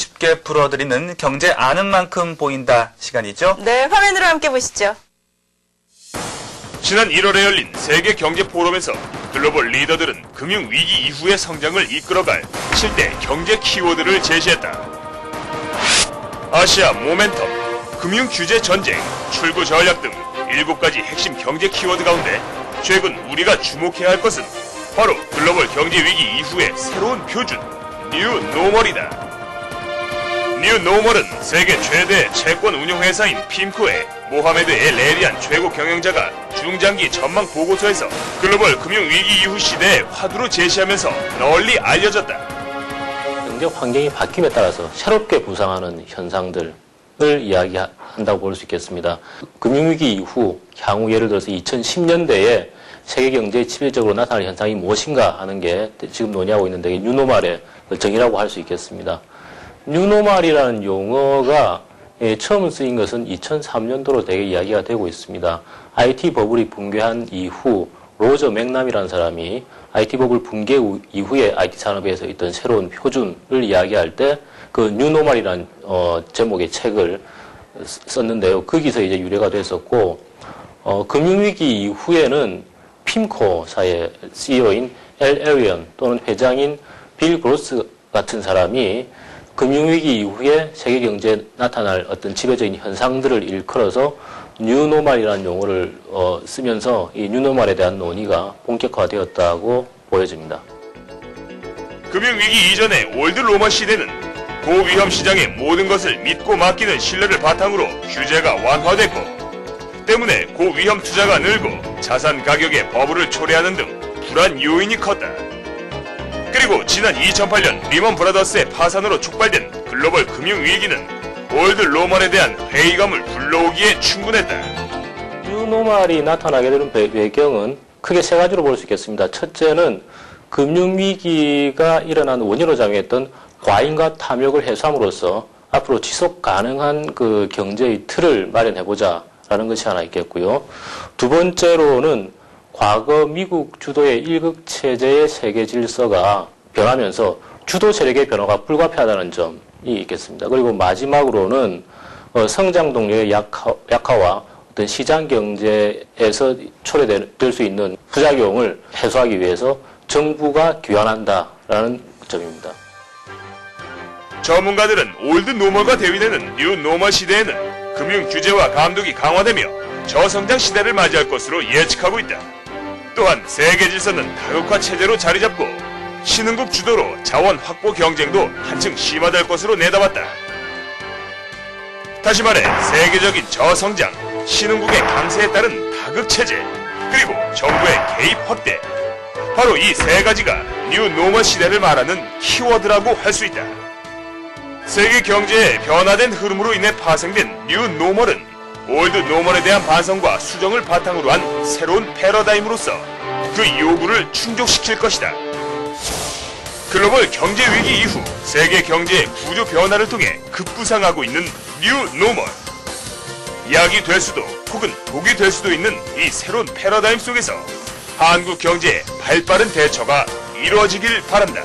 쉽게 풀어드리는 경제 아는 만큼 보인다 시간이죠. 네, 화면으로 함께 보시죠. 지난 1월에 열린 세계 경제 포럼에서 글로벌 리더들은 금융위기 이후의 성장을 이끌어갈 7대 경제 키워드를 제시했다. 아시아 모멘텀, 금융 규제 전쟁, 출구 전략 등 7가지 핵심 경제 키워드 가운데 최근 우리가 주목해야 할 것은 바로 글로벌 경제 위기 이후의 새로운 표준, 뉴 노멀이다. 뉴 노멀은 세계 최대 채권 운용회사인 핌코의 모하메드 엘 에리안 최고 경영자가 중장기 전망 보고서에서 글로벌 금융위기 이후 시대의 화두로 제시하면서 널리 알려졌다. 경제 환경이 바뀜에 따라서 새롭게 부상하는 현상들을 이야기한다고 볼 수 있겠습니다. 금융위기 이후 향후 예를 들어서 2010년대에 세계 경제에 치명적으로 나타날 현상이 무엇인가 하는 게 지금 논의하고 있는데 뉴노멀의 정의라고 할 수 있겠습니다. 뉴노멀이라는 용어가 처음 쓰인 것은 2003년도로 되게 이야기가 되고 있습니다. IT 버블이 붕괴한 이후 로저 맥남이라는 사람이 IT 버블 붕괴 이후에 IT 산업에서 있던 새로운 표준을 이야기할 때 그 뉴노멀이라는 제목의 책을 썼는데요. 거기서 이제 유래가 됐었고 금융위기 이후에는 핌코사의 CEO인 엘 에리언 또는 회장인 빌 그로스 같은 사람이 금융위기 이후에 세계 경제에 나타날 어떤 지배적인 현상들을 일컬어서 뉴노멀이라는 용어를 쓰면서 이 뉴노멀에 대한 논의가 본격화되었다고 보여집니다. 금융위기 이전의 올드 로마 시대는 고위험 시장의 모든 것을 믿고 맡기는 신뢰를 바탕으로 규제가 완화됐고 때문에 고위험 투자가 늘고 자산 가격의 버블을 초래하는 등 불안 요인이 컸다. 그리고 지난 2008년 리먼 브라더스의 파산으로 촉발된 글로벌 금융위기는 올드 로멀에 대한 회의감을 불러오기에 충분했다. 뉴노멀이 나타나게 되는 배경은 크게 세 가지로 볼 수 있겠습니다. 첫째는 금융위기가 일어난 원인으로 작용했던 과잉과 탐욕을 해소함으로써 앞으로 지속 가능한 그 경제의 틀을 마련해보자라는 것이 하나 있겠고요. 두 번째로는 과거 미국 주도의 일극 체제의 세계 질서가 변하면서 주도 세력의 변화가 불가피하다는 점이 있겠습니다. 그리고 마지막으로는 성장 동력의 약화와 어떤 시장 경제에서 초래될 수 있는 부작용을 해소하기 위해서 정부가 귀환한다라는 점입니다. 전문가들은 올드 노멀과 대위되는 뉴 노멀 시대에는 금융 규제와 감독이 강화되며 저성장 시대를 맞이할 것으로 예측하고 있다. 또한 세계 질서는 다극화 체제로 자리 잡고 신흥국 주도로 자원 확보 경쟁도 한층 심화될 것으로 내다봤다. 다시 말해 세계적인 저성장, 신흥국의 강세에 따른 다극 체제, 그리고 정부의 개입 확대. 바로 이 세 가지가 뉴 노멀 시대를 말하는 키워드라고 할 수 있다. 세계 경제의 변화된 흐름으로 인해 파생된 뉴 노멀은 올드 노멀에 대한 반성과 수정을 바탕으로 한 새로운 패러다임으로서 그 요구를 충족시킬 것이다. 글로벌 경제 위기 이후 세계 경제의 구조 변화를 통해 급부상하고 있는 뉴 노멀. 약이 될 수도 혹은 독이 될 수도 있는 이 새로운 패러다임 속에서 한국 경제의 발빠른 대처가 이루어지길 바란다.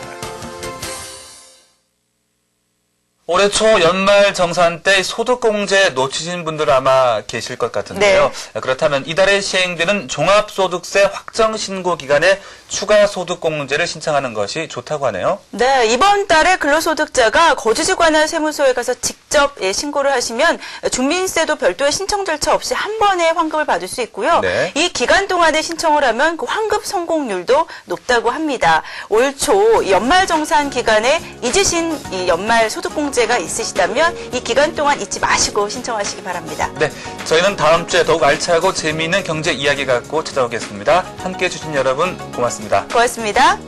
올해 초 연말 정산 때 소득공제 놓치신 분들 아마 계실 것 같은데요. 네. 그렇다면 이달에 시행되는 종합소득세 확정 신고 기간에 추가 소득공제를 신청하는 것이 좋다고 하네요. 네, 이번 달에 근로소득자가 거주지 관할 세무서에 가서 직접 신고를 하시면 중민세도 별도의 신청 절차 없이 한 번에 환급을 받을 수 있고요. 네. 이 기간 동안에 신청을 하면 그 환급 성공률도 높다고 합니다. 올 초 연말 정산 기간에 잊으신 이 연말 소득공제 가 있으시다면 이 기간 동안 잊지 마시고 신청하시기 바랍니다. 네, 저희는 다음 주에 더욱 알차고 재미있는 경제 이야기 갖고 찾아오겠습니다. 함께해 주신 여러분 고맙습니다. 고맙습니다.